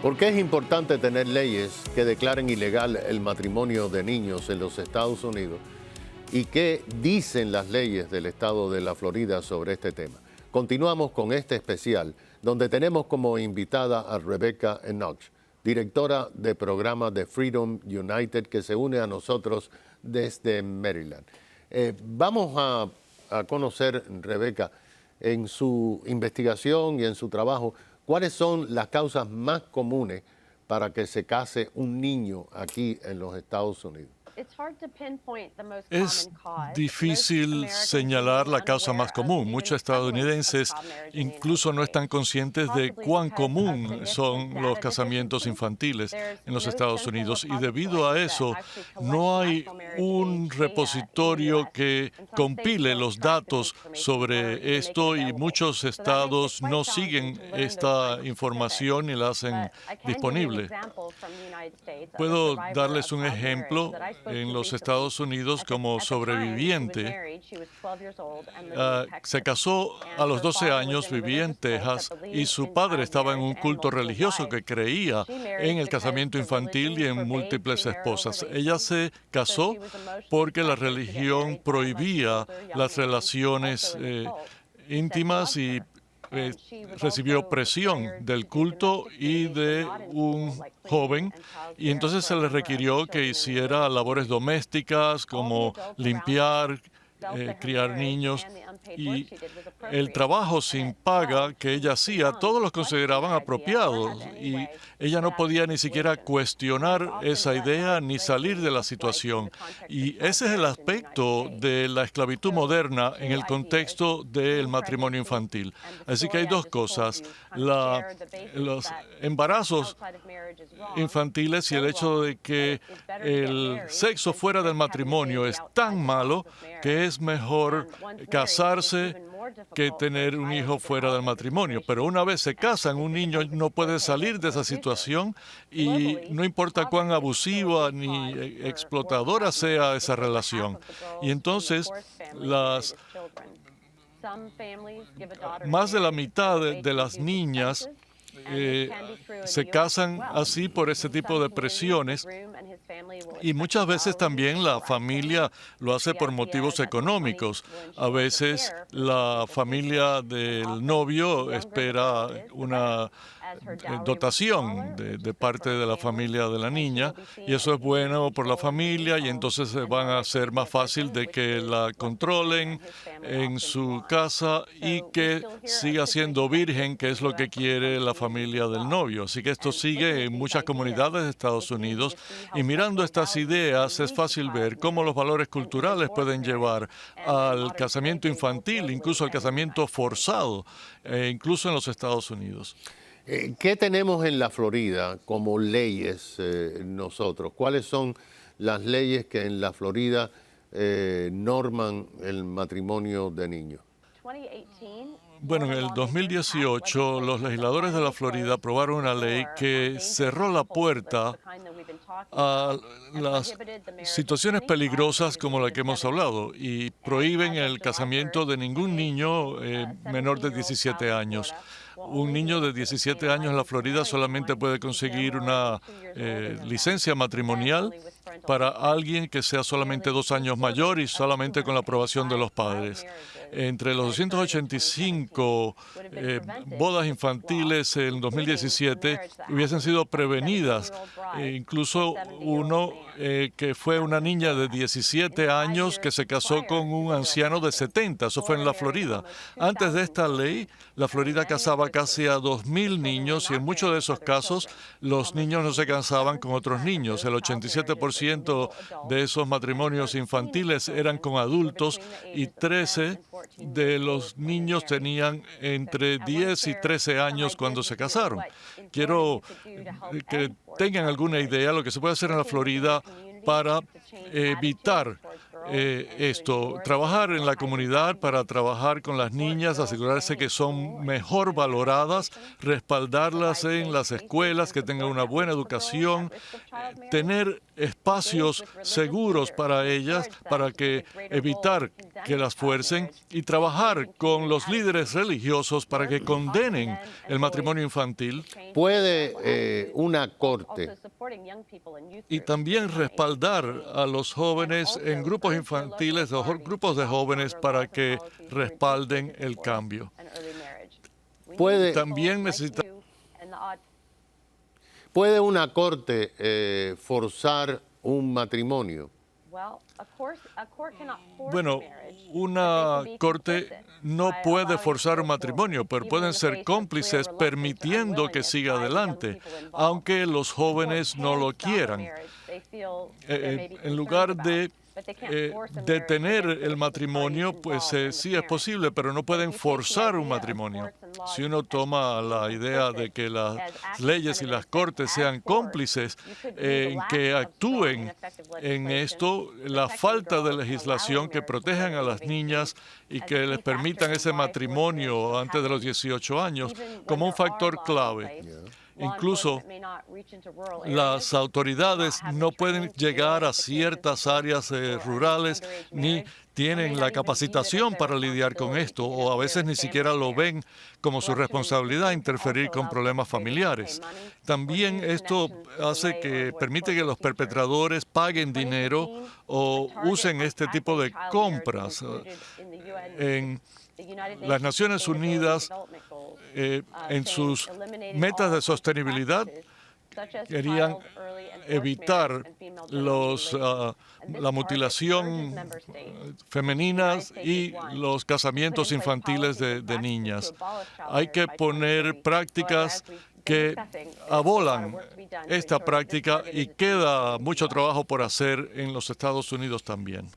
¿Por qué es importante tener leyes que declaren ilegal el matrimonio de niños en los Estados Unidos? ¿Y qué dicen las leyes del estado de la Florida sobre este tema? Continuamos con este especial, donde tenemos como invitada a Rebecca Enoch, directora de programa de Freedom United, que se une a nosotros desde Maryland. Vamos a conocer, Rebecca, en su investigación y en su trabajo, ¿cuáles son las causas más comunes para que se case un niño aquí en los Estados Unidos? Es difícil señalar la causa más común. Muchos estadounidenses incluso no están conscientes de cuán común son los casamientos infantiles en los Estados Unidos. Y debido a eso, no hay un repositorio que compile los datos sobre esto y muchos estados no siguen esta información y la hacen disponible. Puedo darles un ejemplo. En los Estados Unidos, como sobreviviente, se casó a los 12 años, vivía en Texas y su padre estaba en un culto religioso que creía en el casamiento infantil y en múltiples esposas. Ella se casó porque la religión prohibía las relaciones íntimas y recibió presión del culto y de un joven, y entonces se le requirió que hiciera labores domésticas como limpiar, criar niños, y el trabajo sin paga que ella hacía, todos los consideraban apropiados y ella no podía ni siquiera cuestionar esa idea ni salir de la situación. Y ese es el aspecto de la esclavitud moderna en el contexto del matrimonio infantil. Así que hay dos cosas: los embarazos infantiles y el hecho de que el sexo fuera del matrimonio es tan malo que es mejor casarse que tener un hijo fuera del matrimonio. Pero una vez se casan, un niño no puede salir de esa situación y no importa cuán abusiva ni explotadora sea esa relación. Y entonces más de la mitad de las niñas se casan así por ese tipo de presiones, y muchas veces también la familia lo hace por motivos económicos. A veces la familia del novio espera una dotación de parte de la familia de la niña, y eso es bueno por la familia, y entonces van a ser más fácil de que la controlen en su casa y que siga siendo virgen, que es lo que quiere la familia del novio. Así que esto sigue en muchas comunidades de Estados Unidos, y mirando estas ideas es fácil ver cómo los valores culturales pueden llevar al casamiento infantil, incluso al casamiento forzado, incluso en los Estados Unidos. ¿Qué tenemos en la Florida como leyes nosotros? ¿Cuáles son las leyes que en la Florida norman el matrimonio de niños? Bueno, en el 2018 los legisladores de la Florida aprobaron una ley que cerró la puerta a las situaciones peligrosas como la que hemos hablado y prohíben el casamiento de ningún niño menor de 17 años. Un niño de 17 años en la Florida solamente puede conseguir una licencia matrimonial para alguien que sea solamente 2 años mayor y solamente con la aprobación de los padres. Entre los 285 bodas infantiles en 2017 hubiesen sido prevenidas. Incluso uno que fue una niña de 17 años que se casó con un anciano de 70. Eso fue en la Florida. Antes de esta ley, la Florida casaba casi a 2,000 niños, y en muchos de esos casos los niños no se casaban con otros niños. El 87% de esos matrimonios infantiles eran con adultos, y 13 de los niños tenían entre 10 y 13 años cuando se casaron. Quiero que tengan alguna idea de lo que se puede hacer en la Florida para evitar esto, trabajar en la comunidad para trabajar con las niñas, asegurarse que son mejor valoradas, respaldarlas en las escuelas, que tengan una buena educación, tener espacios seguros para ellas, para que evitar que las fuercen y trabajar con los líderes religiosos para que condenen el matrimonio infantil. ¿Puede una corte Y también respaldar a los jóvenes en grupos infantiles o grupos de jóvenes para que respalden el cambio? puede, También necesita puede una corte forzar un matrimonio? Bueno, una corte no puede forzar un matrimonio, pero pueden ser cómplices permitiendo que siga adelante, aunque los jóvenes no lo quieran. En lugar de detener el matrimonio, pues sí es posible, pero no pueden forzar un matrimonio. Si uno toma la idea de que las leyes y las cortes sean cómplices en que actúen en esto, la falta de legislación que protejan a las niñas y que les permitan ese matrimonio antes de los 18 años como un factor clave. Incluso las autoridades no pueden llegar a ciertas áreas rurales ni tienen la capacitación para lidiar con esto, o a veces ni siquiera lo ven como su responsabilidad interferir con problemas familiares. También esto permite que los perpetradores paguen dinero o usen este tipo de compras. En las Naciones Unidas, en sus metas de sostenibilidad, querían evitar la mutilación femenina y los casamientos infantiles de niñas. Hay que poner prácticas que abolan esta práctica y queda mucho trabajo por hacer en los Estados Unidos también.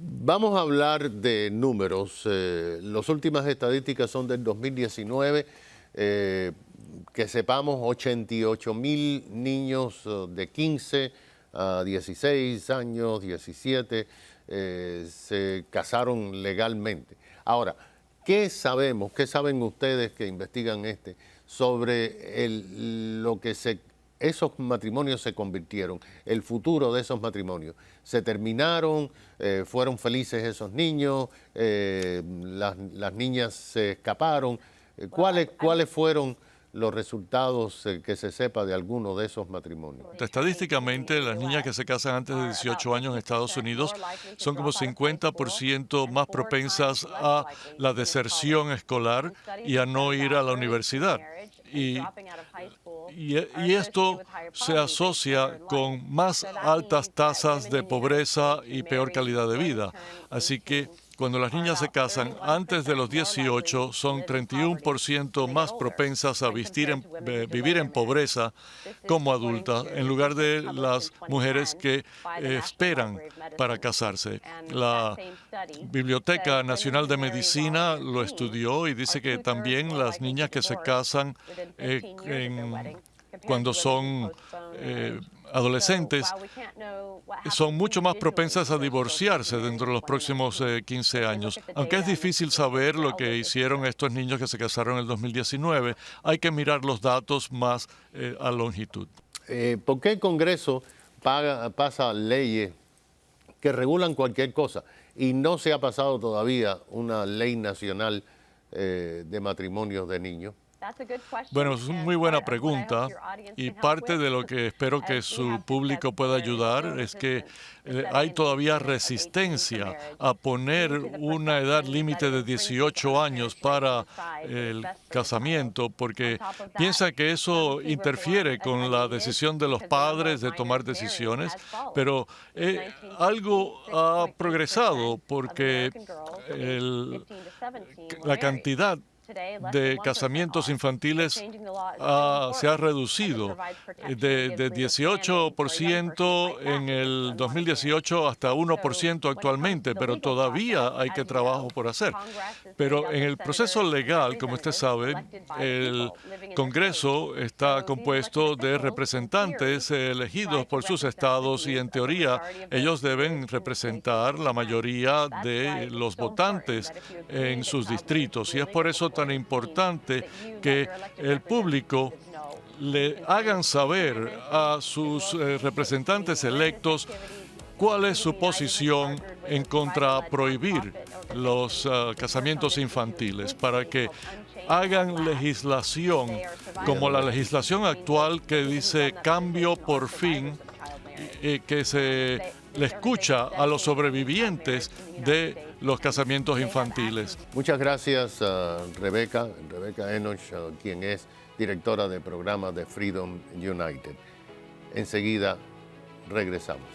Vamos a hablar de números. Las últimas estadísticas son del 2019. Que sepamos, 88,000 niños de 15 a 16 años, 17, se casaron legalmente. Ahora, ¿qué sabemos, qué saben ustedes que investigan sobre lo que esos matrimonios se convirtieron, el futuro de esos matrimonios? ¿Se terminaron? ¿Fueron felices esos niños? ¿Las niñas se escaparon? ¿Cuáles fueron los resultados que se sepa de alguno de esos matrimonios? Estadísticamente, las niñas que se casan antes de 18 años en Estados Unidos son como 50% más propensas a la deserción escolar y a no ir a la universidad. Y esto se asocia con más altas tasas de pobreza y peor calidad de vida. Así que cuando las niñas se casan antes de los 18, son 31% más propensas a vivir en pobreza como adultas, en lugar de las mujeres que esperan para casarse. La Biblioteca Nacional de Medicina lo estudió y dice que también las niñas que se casan cuando son adolescentes son mucho más propensas a divorciarse dentro de los próximos 15 años. Aunque es difícil saber lo que hicieron estos niños que se casaron en el 2019, hay que mirar los datos más a longitud. ¿Por qué el Congreso pasa leyes que regulan cualquier cosa y no se ha pasado todavía una ley nacional de matrimonios de niños? Bueno, es una muy buena pregunta y parte de lo que espero que su público pueda ayudar es que hay todavía resistencia a poner una edad límite de 18 años para el casamiento porque piensa que eso interfiere con la decisión de los padres de tomar decisiones, pero algo ha progresado porque la cantidad de casamientos infantiles se ha reducido de 18% en el 2018 hasta 1% actualmente, pero todavía hay que trabajo por hacer. Pero en el proceso legal, como usted sabe, el Congreso está compuesto de representantes elegidos por sus estados y en teoría ellos deben representar la mayoría de los votantes en sus distritos. Y es por eso tan importante que el público le hagan saber a sus representantes electos cuál es su posición en contra de prohibir los casamientos infantiles, para que hagan legislación como la legislación actual que dice cambio por fin, que se le escucha a los sobrevivientes de los casamientos infantiles. Muchas gracias, Rebecca Enoch, quien es directora de programa de Freedom United. Enseguida regresamos.